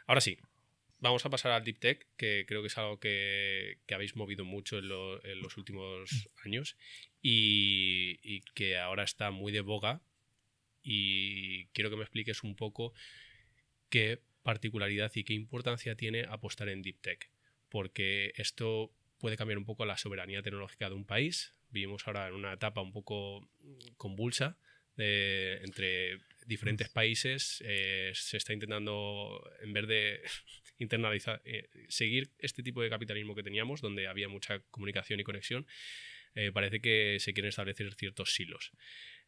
Ahora sí, vamos a pasar al Deep Tech, que creo que es algo que habéis movido mucho en los últimos años y que ahora está muy de boga. Y quiero que me expliques un poco qué particularidad y qué importancia tiene apostar en Deep Tech, porque esto puede cambiar un poco la soberanía tecnológica de un país. Vivimos ahora en una etapa un poco convulsa entre diferentes países. Se está intentando, en vez de internalizar, seguir este tipo de capitalismo que teníamos, donde había mucha comunicación y conexión, parece que se quieren establecer ciertos silos.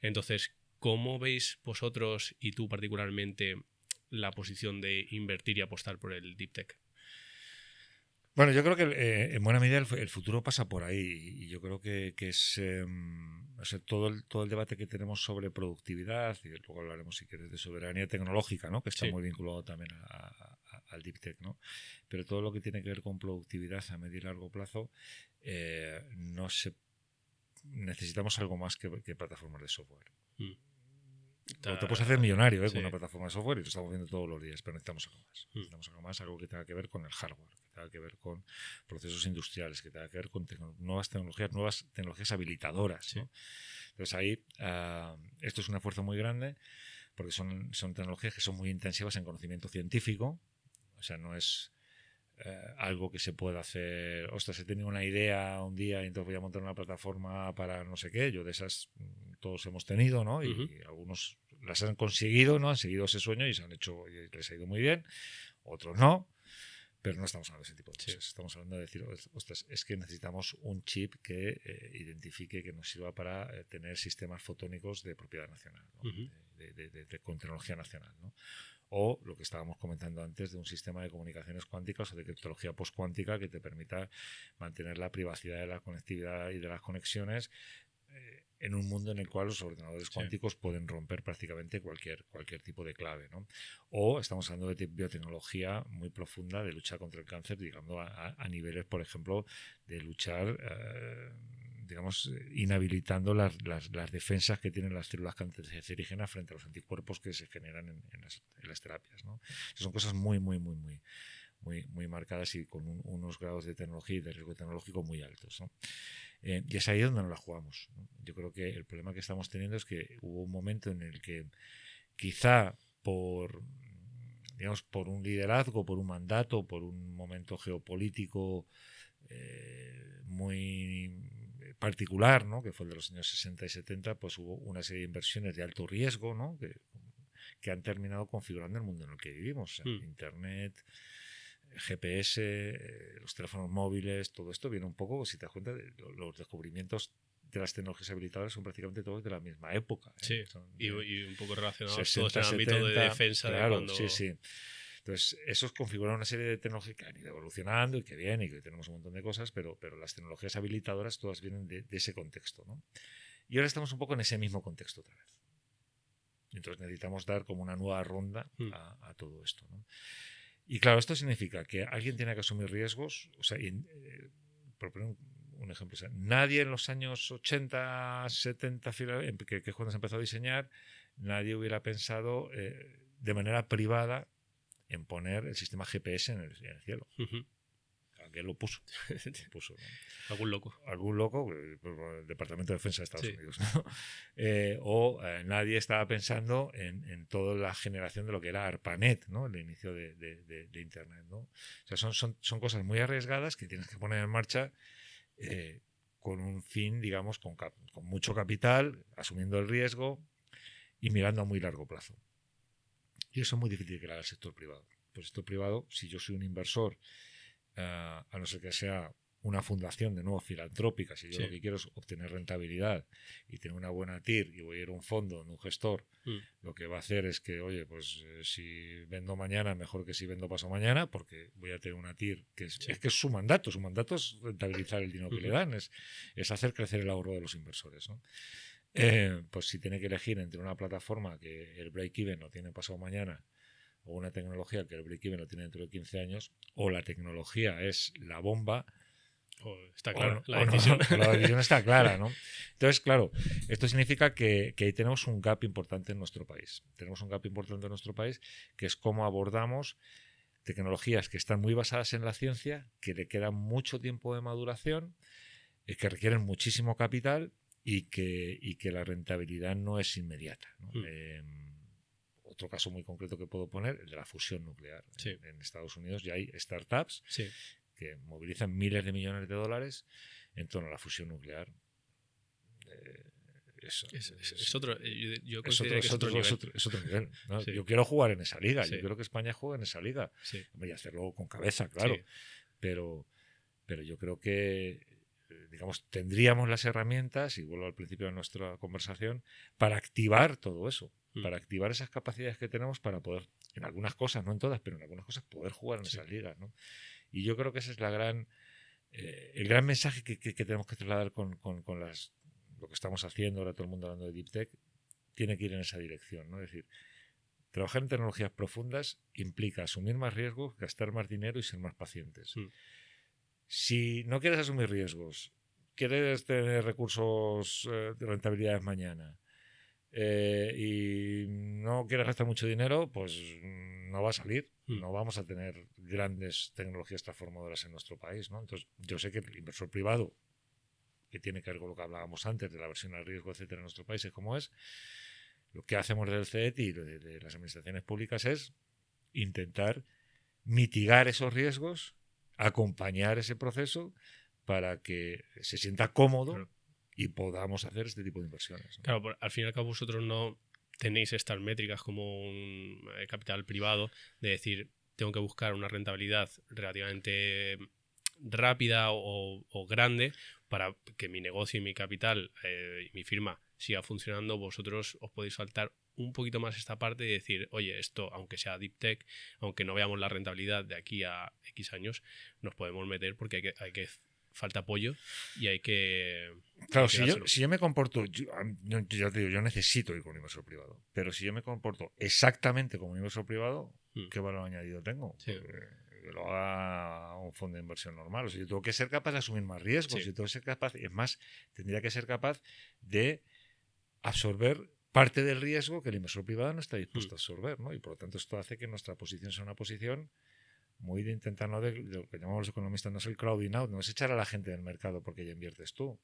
Entonces, ¿cómo veis vosotros y tú particularmente la posición de invertir y apostar por el Deep Tech? Bueno, yo creo que en buena medida el futuro pasa por ahí y yo creo que es o sea, todo el debate que tenemos sobre productividad, y luego hablaremos si quieres de soberanía tecnológica, ¿no? Que está Sí. muy vinculado también al Deep Tech, ¿no? Pero todo lo que tiene que ver con productividad a medio y largo plazo, no se necesitamos algo más que plataformas de software. Te puedes hacer millonario con una plataforma de software y lo estamos viendo todos los días, pero necesitamos algo más. Necesitamos algo más, algo que tenga que ver con el hardware, que tenga que ver con procesos industriales, que tenga que ver con nuevas tecnologías habilitadoras, ¿no? Entonces ahí esto es un esfuerzo muy grande porque son tecnologías que son muy intensivas en conocimiento científico. O sea, no es algo que se pueda hacer. Ostras, he tenido una idea un día y entonces voy a montar una plataforma para no sé qué. Yo de esas todos hemos tenido, ¿no? Y algunos las han conseguido, ¿no? Han seguido ese sueño y se han hecho, y les ha ido muy bien. Otros no. Pero no estamos hablando de ese tipo de cosas. Estamos hablando de decir, ostras, es que necesitamos un chip que identifique, que nos sirva para tener sistemas fotónicos de propiedad nacional, ¿no? Con tecnología nacional, ¿no? O lo que estábamos comentando antes de un sistema de comunicaciones cuánticas o de criptología postcuántica que te permita mantener la privacidad de la conectividad y de las conexiones en un mundo en el cual los ordenadores cuánticos pueden romper prácticamente cualquier tipo de clave, ¿no? O estamos hablando de biotecnología muy profunda de lucha contra el cáncer, digamos, a niveles, por ejemplo, de luchar digamos, inhabilitando las defensas que tienen las células cancerígenas frente a los anticuerpos que se generan en las terapias, ¿no? Son cosas muy marcadas y con unos grados de tecnología y de riesgo tecnológico muy altos, ¿no? Y es ahí donde nos la jugamos, ¿no? Yo creo que el problema que estamos teniendo es que hubo un momento en el que quizá por un liderazgo, por un mandato, por un momento geopolítico muy particular, ¿no? Que fue el de los años 60 y 70, pues hubo una serie de inversiones de alto riesgo, ¿no? que han terminado configurando el mundo en el que vivimos. O sea, Internet, GPS, los teléfonos móviles, todo esto viene un poco, si te das cuenta, de los descubrimientos de las tecnologías habilitadoras son prácticamente todos de la misma época. Sí, y un poco relacionados 60, todos en el ámbito 70, de defensa. claro, de cuando... sí. Entonces, esos configuran una serie de tecnologías que han ido evolucionando y que bien, y que tenemos un montón de cosas, pero las tecnologías habilitadoras todas vienen de ese contexto, ¿no? Y ahora estamos un poco en ese mismo contexto otra vez. Entonces necesitamos dar como una nueva ronda a todo esto, ¿no? Y claro, esto significa que alguien tiene que asumir riesgos. O sea, por poner un ejemplo, o sea, nadie en los años 80, 70, que es cuando se empezó a diseñar, nadie hubiera pensado de manera privada en poner el sistema GPS en el cielo. Alguien lo puso. ¿No? Algún loco, el Departamento de Defensa de Estados Unidos, ¿no? Nadie estaba pensando en toda la generación de lo que era ARPANET, ¿no? El inicio de Internet, ¿no? O sea, son cosas muy arriesgadas que tienes que poner en marcha con un fin, digamos, con mucho capital, asumiendo el riesgo y mirando a muy largo plazo. Y eso es muy difícil que lo haga el sector privado. Pues el sector privado, si yo soy un inversor, a no ser que sea una fundación de nuevo filantrópica, si yo lo que quiero es obtener rentabilidad y tener una buena TIR y voy a ir a un fondo, en un gestor, lo que va a hacer es que, oye, pues si vendo mañana, mejor que si vendo pasado mañana, porque voy a tener una TIR que es que es su mandato es rentabilizar el dinero que le dan, es hacer crecer el ahorro de los inversores, ¿no? Pues si tiene que elegir entre una plataforma que el break-even lo tiene pasado mañana o una tecnología que el break-even lo tiene dentro de 15 años, o la tecnología es la bomba, está claro, la decisión está clara, ¿no? Entonces, claro, esto significa que ahí tenemos un gap importante en nuestro país. Tenemos un gap importante en nuestro país, que es cómo abordamos tecnologías que están muy basadas en la ciencia, que le queda mucho tiempo de maduración, que requieren muchísimo capital y que la rentabilidad no es inmediata, ¿no? Otro caso muy concreto que puedo poner, el de la fusión nuclear. Sí. En Estados Unidos ya hay startups Sí. que movilizan miles de millones de dólares en torno a la fusión nuclear. Es otro, yo es considero que es otro nivel, ¿no? Sí. Yo quiero jugar en esa liga, Sí. yo quiero que España juegue en esa liga. Sí. Y hacerlo con cabeza, claro. Sí. Pero yo creo que, digamos, tendríamos las herramientas, y vuelvo al principio de nuestra conversación, para activar todo eso, para activar esas capacidades que tenemos para poder, en algunas cosas, no en todas, pero en algunas cosas, poder jugar en esas ligas, ¿no? Y yo creo que ese es el gran mensaje que tenemos que trasladar con lo que estamos haciendo, ahora todo el mundo hablando de Deep Tech, tiene que ir en esa dirección, ¿no? Es decir, trabajar en tecnologías profundas implica asumir más riesgos, gastar más dinero y ser más pacientes. Si no quieres asumir riesgos, quieres tener recursos de rentabilidades mañana y no quieres gastar mucho dinero, pues no va a salir. No vamos a tener grandes tecnologías transformadoras en nuestro país, ¿no? Entonces, yo sé que el inversor privado, que tiene que ver con lo que hablábamos antes de la versión al riesgo, etcétera, en nuestro país, es como es. Lo que hacemos del CETI y de las administraciones públicas es intentar mitigar esos riesgos, acompañar ese proceso para que se sienta cómodo y podamos hacer este tipo de inversiones, ¿no? Claro, al fin y al cabo vosotros no tenéis estas métricas como un capital privado de decir, tengo que buscar una rentabilidad relativamente rápida o grande para que mi negocio y mi capital y mi firma siga funcionando. Vosotros os podéis saltar un poquito más esta parte y decir, oye, esto, aunque sea Deep Tech, aunque no veamos la rentabilidad de aquí a X años, nos podemos meter porque falta apoyo y hay que... Claro, si yo me comporto, yo te digo, yo necesito ir con un inversor privado, pero si yo me comporto exactamente como un inversor privado, ¿qué valor añadido tengo? Sí. Que lo haga un fondo de inversión normal. O sea, yo tengo que ser capaz de asumir más riesgos, yo tengo que ser capaz, es más, tendría que ser capaz de absorber parte del riesgo que el inversor privado no está dispuesto a absorber, ¿no? Y por lo tanto esto hace que nuestra posición sea una posición muy de intentar, no de lo que llamamos los economistas, no es el crowding out, no es echar a la gente del mercado porque ya inviertes tú.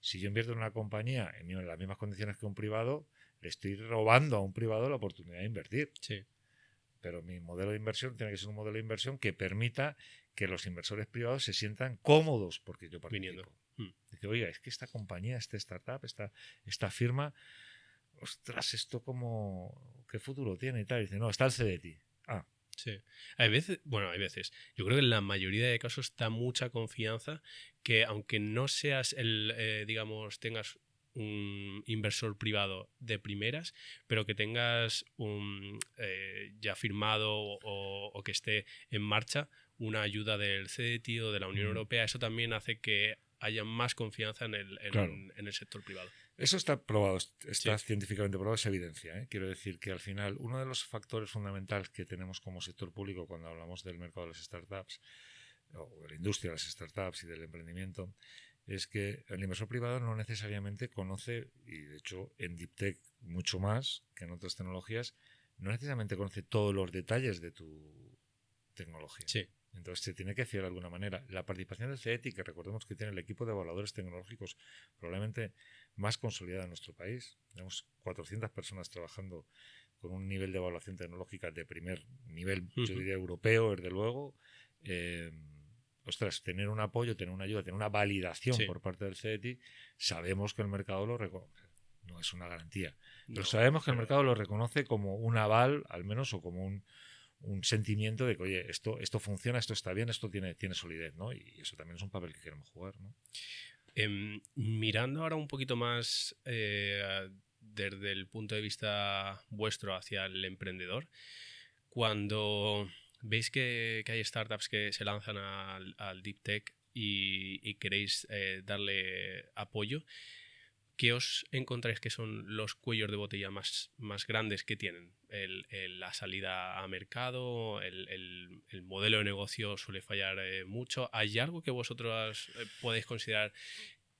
Si yo invierto en una compañía en las mismas condiciones que un privado, le estoy robando a un privado la oportunidad de invertir. Sí. Pero mi modelo de inversión tiene que ser un modelo de inversión que permita que los inversores privados se sientan cómodos porque yo participo. Dice, oiga, es que esta compañía, esta startup, esta firma, ostras, esto como, ¿qué futuro tiene? Y tal. Dice, no, está el CDT. Sí. Hay veces, yo creo que en la mayoría de casos da mucha confianza que aunque no seas digamos, tengas un inversor privado de primeras, pero que tengas ya firmado o que esté en marcha una ayuda del CDT o de la Unión Europea, eso también hace que haya más confianza en el sector privado. Eso está probado, está científicamente probado, es evidencia, ¿eh? Quiero decir que al final uno de los factores fundamentales que tenemos como sector público cuando hablamos del mercado de las startups o de la industria de las startups y del emprendimiento es que el inversor privado no necesariamente conoce, y de hecho en Deep Tech mucho más que en otras tecnologías, no necesariamente conoce todos los detalles de tu tecnología. Sí. Entonces se tiene que fiar de alguna manera. La participación del CETI, que recordemos que tiene el equipo de evaluadores tecnológicos probablemente más consolidado en nuestro país. Tenemos 400 personas trabajando con un nivel de evaluación tecnológica de primer nivel, yo diría europeo, desde luego. Tener un apoyo, tener una ayuda, tener una validación por parte del CETI, sabemos que el mercado lo reconoce. No es una garantía, pero sabemos que el mercado lo reconoce como un aval, al menos, o como un sentimiento de que, oye, esto funciona, esto está bien, esto tiene solidez, ¿no? Y eso también es un papel que queremos jugar, ¿no? Mirando ahora un poquito más desde el punto de vista vuestro hacia el emprendedor, cuando veis que hay startups que se lanzan al Deep Tech y queréis darle apoyo, ¿qué os encontráis que son los cuellos de botella más grandes que tienen? La salida a mercado, el modelo de negocio suele fallar mucho. ¿Hay algo que vosotros podéis considerar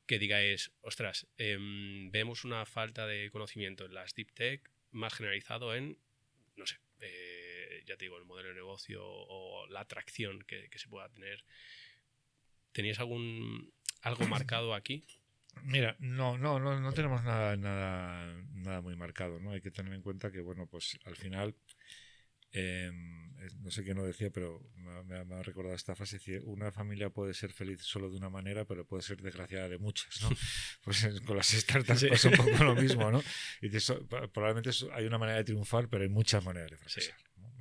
que digáis, ostras, vemos una falta de conocimiento en las Deep Tech más generalizado en, no sé, ya te digo, el modelo de negocio o la atracción que se pueda tener. ¿Teníais algo marcado aquí? Mira, no tenemos nada muy marcado, ¿no? Hay que tener en cuenta que, bueno, pues al final, no sé quién lo decía, pero me ha recordado esta frase: decir, una familia puede ser feliz solo de una manera, pero puede ser desgraciada de muchas, ¿no? Pues con las startups Sí. pasa un poco lo mismo, ¿no? Y probablemente hay una manera de triunfar, pero hay muchas maneras de fracasar, Sí. ¿no?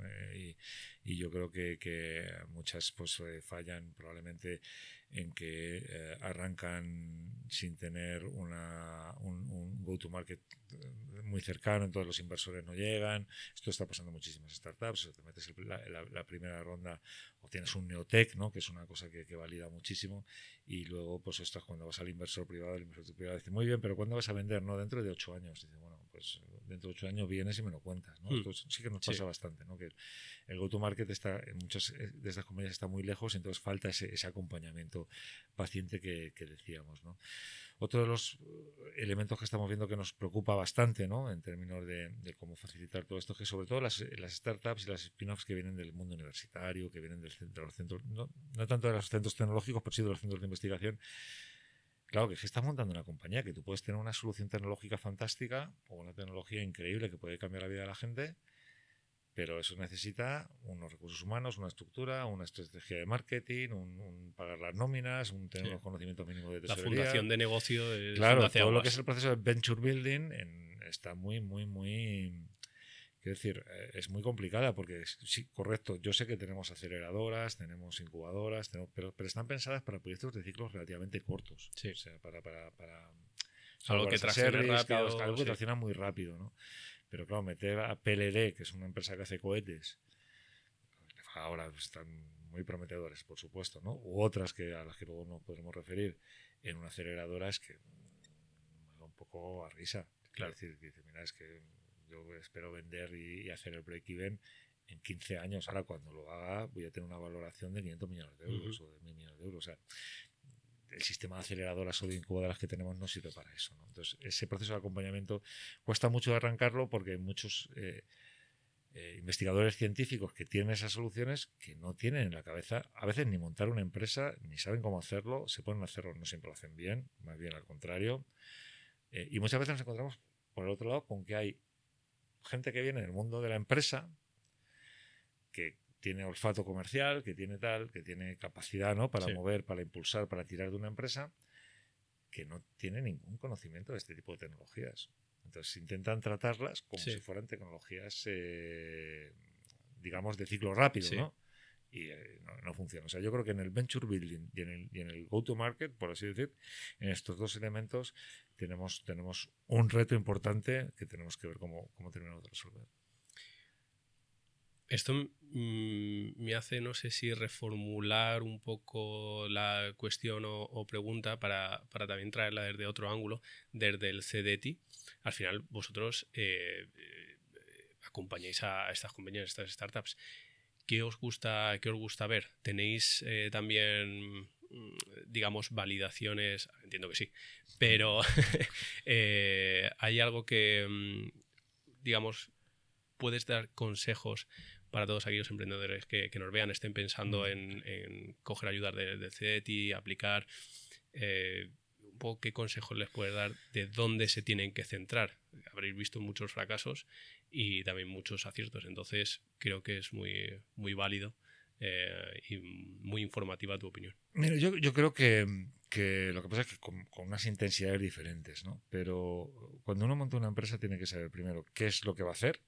Y yo creo que muchas pues fallan probablemente en que arrancan sin tener un go-to-market muy cercano, entonces los inversores no llegan. Esto está pasando en muchísimas startups. Te metes la primera ronda, obtienes un neotech, ¿no? Que es una cosa que valida muchísimo, y luego, pues ostras, cuando vas al inversor privado, el inversor privado dice, muy bien, pero ¿cuándo vas a vender? No, dentro de 8 años. Dice, bueno, pues dentro de 8 años vienes y me lo cuentas, ¿no? Esto sí que nos pasa bastante, ¿no? Que el go-to-market está en muchas de estas compañías está muy lejos, entonces falta ese acompañamiento paciente que decíamos, ¿no? Otro de los elementos que estamos viendo que nos preocupa bastante, ¿no? En términos de cómo facilitar todo esto, que sobre todo las startups y las spin-offs que vienen del mundo universitario, que vienen de los centros, no tanto de los centros tecnológicos, pero sí de los centros de investigación. Claro, que estás montando una compañía, que tú puedes tener una solución tecnológica fantástica o una tecnología increíble que puede cambiar la vida de la gente, pero eso necesita unos recursos humanos, una estructura, una estrategia de marketing, un pagar las nóminas, tener unos conocimientos mínimos de La tesorería. fundación de negocio es claro, donde hace todo aguas. lo que es el proceso de venture building está muy, quiero decir, es muy complicada, porque sí, correcto, yo sé que tenemos aceleradoras, tenemos incubadoras, pero están pensadas para proyectos de ciclos relativamente cortos. Sí. O sea, para algo que traccione rápido. algo que tracciona muy rápido, ¿no? Pero claro, meter a PLD, que es una empresa que hace cohetes, ahora están muy prometedores, por supuesto, ¿no? U otras a las que luego nos podremos referir, en una aceleradora, es que me da un poco a risa. Claro. Es decir, dice, mira, es que yo espero vender y hacer el break-even en 15 años. Ahora, cuando lo haga, voy a tener una valoración de 500 millones de euros o de 1.000 millones de euros. O sea, el sistema de aceleradoras o de incubadoras que tenemos no sirve para eso, ¿no? Entonces, ese proceso de acompañamiento cuesta mucho de arrancarlo, porque hay muchos investigadores científicos que tienen esas soluciones que no tienen en la cabeza a veces ni montar una empresa, ni saben cómo hacerlo, se ponen a hacerlo, no siempre lo hacen bien, más bien al contrario. Y muchas veces nos encontramos, por el otro lado, con que hay gente que viene del mundo de la empresa, que tiene olfato comercial, que tiene capacidad, ¿no? Para mover, para impulsar, para tirar de una empresa, que no tiene ningún conocimiento de este tipo de tecnologías. Entonces intentan tratarlas como si fueran tecnologías, digamos, de ciclo rápido, ¿no? Y no funciona. O sea, yo creo que en el venture building y en el go-to-market, por así decir, en estos dos elementos tenemos un reto importante que tenemos que ver cómo terminamos de resolver. Esto me hace, no sé si reformular un poco la cuestión o pregunta para también traerla desde otro ángulo, desde el CDT. Al final, vosotros acompañáis a estas compañías, a estas startups. ¿Qué os gusta ver? ¿Tenéis también, digamos, validaciones? Entiendo que sí, pero ¿hay algo que, digamos, puedes dar consejos para todos aquellos emprendedores que nos vean, estén pensando en coger ayuda del CDT, aplicar? Un poco qué consejos les puedes dar de dónde se tienen que centrar. Habréis visto muchos fracasos y también muchos aciertos, entonces creo que es muy, muy válido y muy informativa tu opinión. Mira, yo creo que lo que pasa es que con unas intensidades diferentes, ¿no? Pero cuando uno monta una empresa tiene que saber primero qué es lo que va a hacer,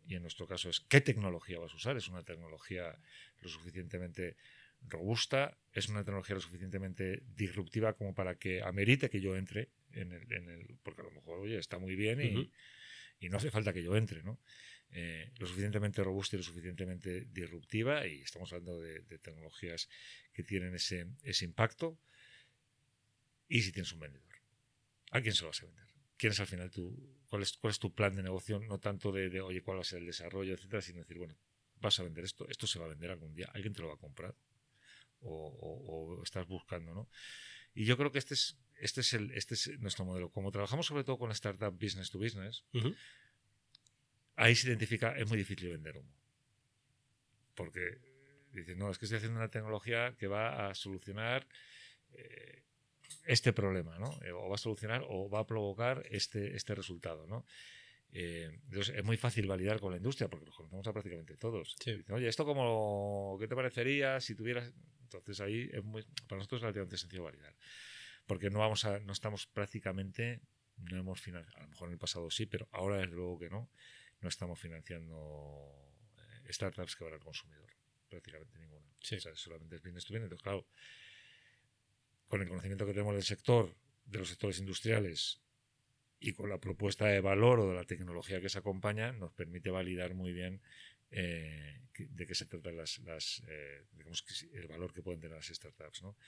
y en nuestro caso es qué tecnología vas a usar. Es una tecnología lo suficientemente robusta, es una tecnología lo suficientemente disruptiva como para que amerite que yo entre porque a lo mejor, oye, está muy bien y no hace falta que yo entre, ¿no? Lo suficientemente robusta y lo suficientemente disruptiva, y estamos hablando de tecnologías que tienen ese impacto. Y si tienes un vendedor, ¿a quién se lo vas a vender? ¿Quién es al final cuál es tu plan de negocio? No tanto de oye, cuál va a ser el desarrollo, etcétera, sino decir, bueno, vas a vender esto se va a vender algún día, alguien te lo va a comprar o estás buscando, ¿no? Y yo creo que este es nuestro modelo. Como trabajamos sobre todo con startup business to business, ahí se identifica, es muy difícil vender humo. Porque dices, no, es que estoy haciendo una tecnología que va a solucionar este problema, ¿no? O va a solucionar o va a provocar este resultado, ¿no? Entonces es muy fácil validar con la industria porque los conocemos a prácticamente todos. Sí. Dicen, oye, ¿esto qué te parecería si tuvieras...? Entonces ahí para nosotros es relativamente sencillo validar. Porque no estamos prácticamente, no hemos financiado, a lo mejor en el pasado sí, pero ahora desde luego que no estamos financiando startups que van al consumidor. Prácticamente ninguna. Sí. O sea, solamente es business to business. Entonces, claro, con el conocimiento que tenemos del sector, de los sectores industriales y con la propuesta de valor o de la tecnología que se acompaña, nos permite validar muy bien de qué se tratan digamos el valor que pueden tener las startups, ¿no?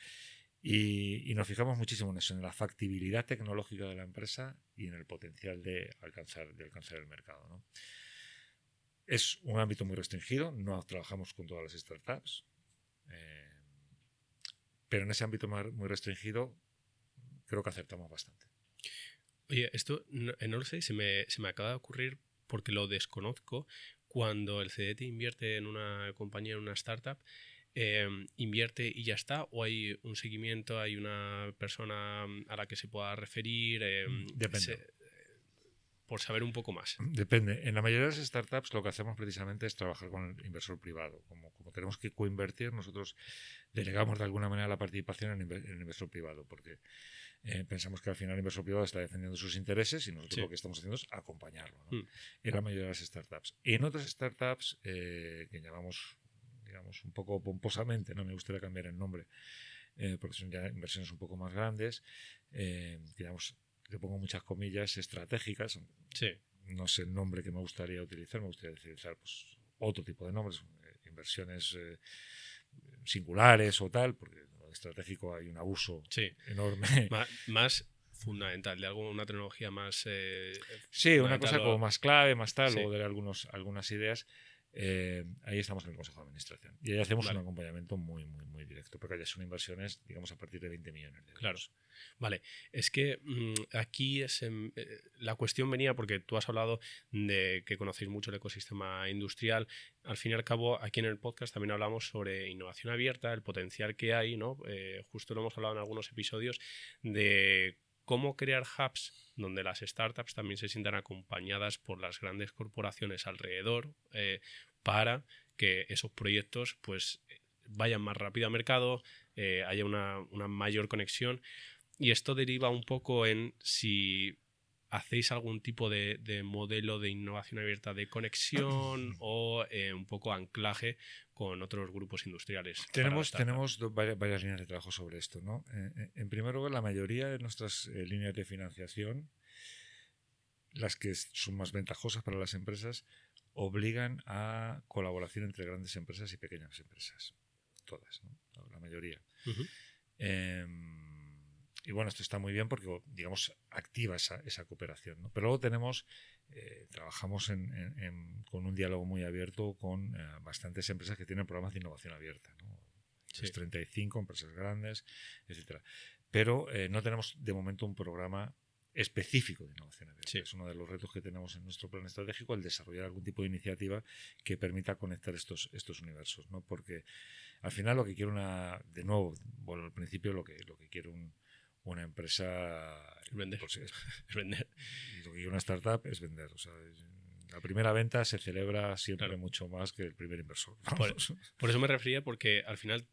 Y nos fijamos muchísimo en eso, en la factibilidad tecnológica de la empresa y en el potencial de alcanzar el mercado, ¿no? Es un ámbito muy restringido, no trabajamos con todas las startups, pero en ese ámbito muy restringido creo que acertamos bastante. Oye, esto no lo sé, se me acaba de ocurrir porque lo desconozco. Cuando el CDT invierte en una compañía, en una startup, ¿invierte y ya está? ¿O hay un seguimiento, hay una persona a la que se pueda referir? Depende. Por saber un poco más. Depende. En la mayoría de las startups lo que hacemos precisamente es trabajar con el inversor privado. Como tenemos que coinvertir, nosotros delegamos de alguna manera la participación en el inversor privado, porque pensamos que al final el inversor privado está defendiendo sus intereses y nosotros lo que estamos haciendo es acompañarlo, ¿no? En la mayoría de las startups. Y en otras startups que llamamos, digamos, un poco pomposamente, no me gustaría cambiar el nombre, porque son ya inversiones un poco más grandes, digamos, le pongo muchas comillas, estratégicas. Sí. No sé el nombre que me gustaría utilizar utilizar pues, otro tipo de nombres, inversiones singulares o tal, porque en lo estratégico hay un abuso enorme. Más fundamental, de una tecnología más... sí, una cosa como más clave, más tal, sí. luego daré algunas ideas. Ahí estamos en el Consejo de Administración y ahí hacemos un acompañamiento muy, muy, muy directo, porque ya son inversiones, digamos, a partir de 20 millones de euros. Claro. Vale, es que aquí la cuestión venía porque tú has hablado de que conocéis mucho el ecosistema industrial. Al fin y al cabo, aquí en el podcast también hablamos sobre innovación abierta, el potencial que hay, ¿no? Justo lo hemos hablado en algunos episodios de cómo crear hubs donde las startups también se sientan acompañadas por las grandes corporaciones alrededor para que esos proyectos pues vayan más rápido al mercado, haya una mayor conexión. Y esto deriva un poco en si hacéis algún tipo de modelo de innovación abierta de conexión o un poco anclaje con otros grupos industriales. Tenemos varias líneas de trabajo sobre esto, ¿no? En primer lugar, la mayoría de nuestras líneas de financiación, las que son más ventajosas para las empresas, obligan a colaboración entre grandes empresas y pequeñas empresas. Todas, ¿no? La mayoría. Y bueno, esto está muy bien porque, digamos, activa esa cooperación, ¿no? Pero luego trabajamos con un diálogo muy abierto con bastantes empresas que tienen programas de innovación abierta, ¿no? 35 empresas grandes, etcétera. Pero no tenemos de momento un programa específico de innovación abierta. Es uno de los retos que tenemos en nuestro plan estratégico, el desarrollar algún tipo de iniciativa que permita conectar estos universos, ¿no? Porque al final lo que quiero de nuevo, vuelvo al principio, lo que quiero una empresa es vender. Pues es vender. Y lo que quiere una startup es vender. O sea, la primera venta se celebra siempre mucho más que el primer inversor. Por eso me refería, porque al final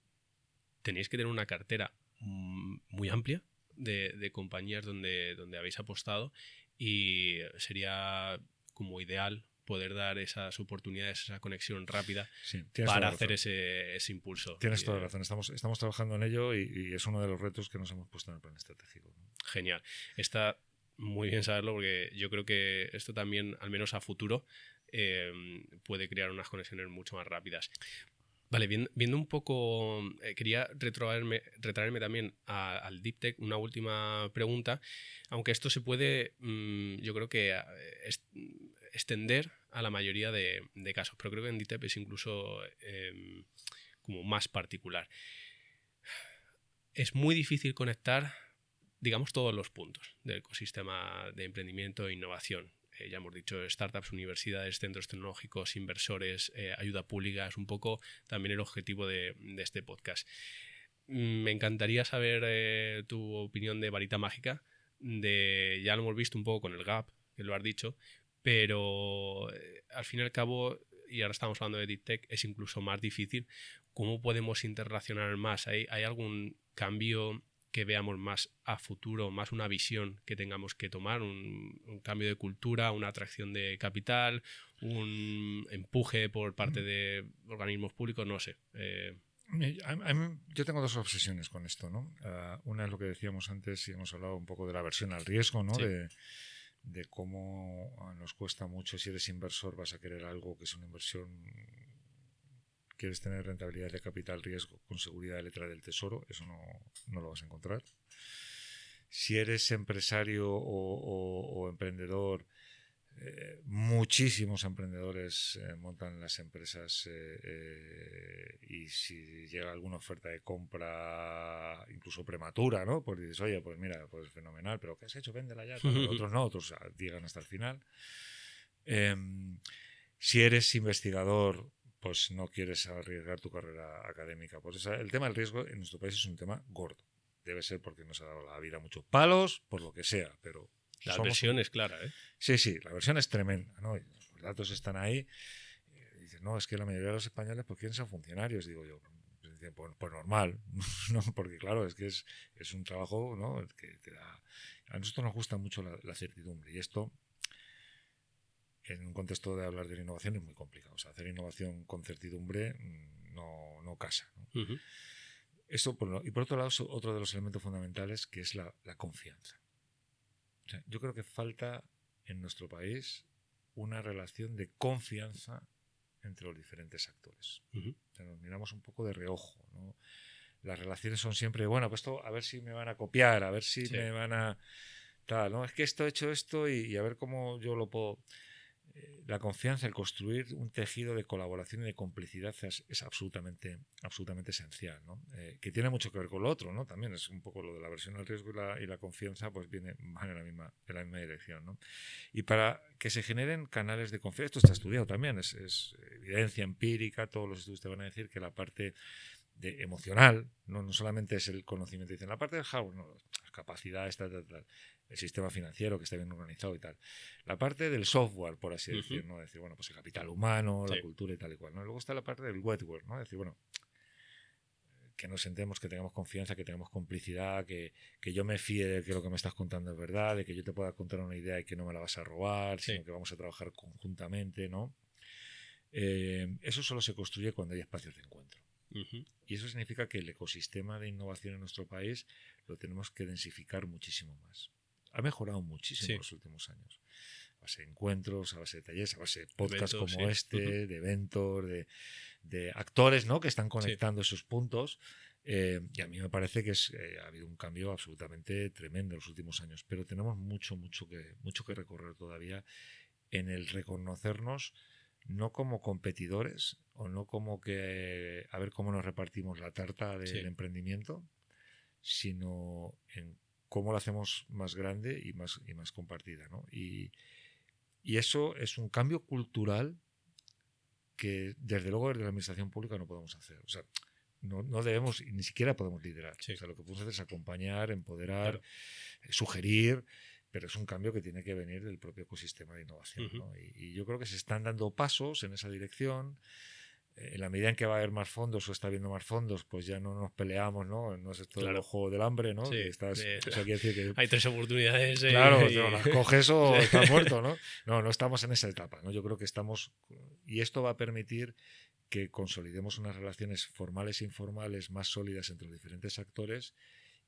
tenéis que tener una cartera muy amplia de compañías donde habéis apostado y sería como ideal poder dar esas oportunidades, esa conexión rápida para hacer ese impulso. Tienes toda la razón. Estamos trabajando en ello y es uno de los retos que nos hemos puesto en el plan estratégico. Genial. Está muy bien saberlo porque yo creo que esto también, al menos a futuro, puede crear unas conexiones mucho más rápidas. Vale, viendo un poco, quería retraerme también al Deep Tech, una última pregunta, aunque esto se puede, yo creo que extender a la mayoría de casos, pero creo que en Deep Tech es incluso como más particular. Es muy difícil conectar, digamos, todos los puntos del ecosistema de emprendimiento e innovación. ya hemos dicho, startups, universidades, centros tecnológicos, inversores, ayuda pública, es un poco también el objetivo de este podcast. Me encantaría saber tu opinión de Varita Mágica, ya lo hemos visto un poco con el Gap, que lo has dicho, pero al fin y al cabo, y ahora estamos hablando de Deep Tech, es incluso más difícil. ¿Cómo podemos interrelacionar más? ¿Hay algún cambio que veamos más a futuro, más una visión que tengamos que tomar, un cambio de cultura, una atracción de capital, un empuje por parte de organismos públicos? No sé. Yo tengo dos obsesiones con esto, ¿no? Una es lo que decíamos antes y hemos hablado un poco de la aversión al riesgo, ¿no? Sí. De cómo nos cuesta mucho. Si eres inversor vas a querer algo que es una inversión, quieres tener rentabilidad de capital, riesgo con seguridad de letra del tesoro, eso no lo vas a encontrar. Si eres empresario o emprendedor, muchísimos emprendedores montan las empresas y si llega alguna oferta de compra incluso prematura, ¿no? Pues dices, oye, pues mira, pues fenomenal, pero ¿qué has hecho? Véndela ya. Otros no, otros llegan hasta el final. Si eres investigador, pues no quieres arriesgar tu carrera académica. Pues el tema del riesgo en nuestro país es un tema gordo. Debe ser porque nos ha dado la vida muchos palos, por lo que sea, pero la versión es clara, ¿eh? Sí, la versión es tremenda, ¿no? Los datos están ahí. Dicen, no, es que la mayoría de los españoles pues quieren ser funcionarios, digo yo. Pues normal, ¿no? Porque claro, es que es un trabajo, ¿no? que te da... A nosotros nos gusta mucho la certidumbre y esto, en un contexto de hablar de la innovación, es muy complicado. O sea, hacer innovación con certidumbre no casa, ¿no? Uh-huh. Eso y por otro lado, otro de los elementos fundamentales que es la confianza. O sea, yo creo que falta en nuestro país una relación de confianza entre los diferentes actores. Uh-huh. O sea, nos miramos un poco de reojo, ¿no? Las relaciones son siempre, bueno, pues esto a ver si me van a copiar, a ver si me van a... Tal, ¿no? Es que esto he hecho esto y a ver cómo yo lo puedo... La confianza, el construir un tejido de colaboración y de complicidad es absolutamente esencial, ¿no? Que tiene mucho que ver con lo otro, ¿no? También es un poco lo de la aversión al riesgo y la confianza, pues van en la misma dirección, ¿no? Y para que se generen canales de confianza, esto está estudiado también, es evidencia empírica, todos los estudios te van a decir que la parte emocional, no solamente es el conocimiento, dicen la parte del hardware, no, las capacidades, tal, el sistema financiero que está bien organizado y tal. La parte del software, por así decir, ¿no? Decir, bueno, pues el capital humano, la cultura y tal y cual, ¿no? Luego está la parte del wetware, ¿no? Decir, bueno, que nos sentemos, que tengamos confianza, que tengamos complicidad, que yo me fíe de que lo que me estás contando es verdad, de que yo te pueda contar una idea y que no me la vas a robar, sino que vamos a trabajar conjuntamente, ¿no? Eso solo se construye cuando hay espacios de encuentro. Uh-huh. Y eso significa que el ecosistema de innovación en nuestro país lo tenemos que densificar muchísimo más. Ha mejorado muchísimo en los últimos años. A base de encuentros, a base de talleres, a base de podcasts como este, de eventos, de actores, ¿no? Que están conectando esos puntos. Y a mí me parece que ha habido un cambio absolutamente tremendo en los últimos años. Pero tenemos mucho que recorrer todavía en el reconocernos no como competidores o no como que a ver cómo nos repartimos la tarta del emprendimiento, sino en cómo la hacemos más grande y más compartida, ¿no? Y eso es un cambio cultural que desde luego desde la administración pública no podemos hacer. O sea, no debemos, ni siquiera podemos liderar. O sea, lo que podemos hacer es acompañar, empoderar, sugerir, pero es un cambio que tiene que venir del propio ecosistema de innovación, ¿no? Y yo creo que se están dando pasos en esa dirección. En la medida en que va a haber más fondos o está habiendo más fondos, pues ya no nos peleamos, ¿no? No es esto el juego del hambre, ¿no? Que estás, o sea, quiere decir que hay 3 oportunidades. Claro, las coges o estás muerto, ¿no? No estamos en esa etapa, ¿no? Yo creo que estamos... Y esto va a permitir que consolidemos unas relaciones formales e informales más sólidas entre los diferentes actores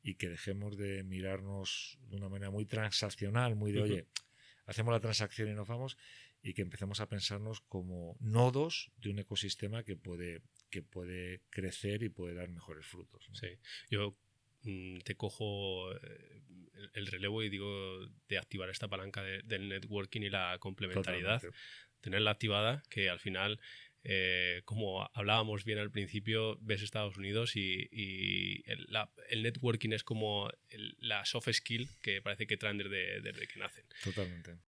y que dejemos de mirarnos de una manera muy transaccional, muy de, oye, hacemos la transacción y nos vamos, y que empecemos a pensarnos como nodos de un ecosistema que puede crecer y puede dar mejores frutos, ¿no? Sí, yo te cojo el relevo y digo de activar esta palanca del networking y la complementariedad. Totalmente. Tenerla activada, que al final... como hablábamos bien al principio, ves Estados Unidos y el networking es como la soft skill que parece que traen desde que nacen. Totalmente.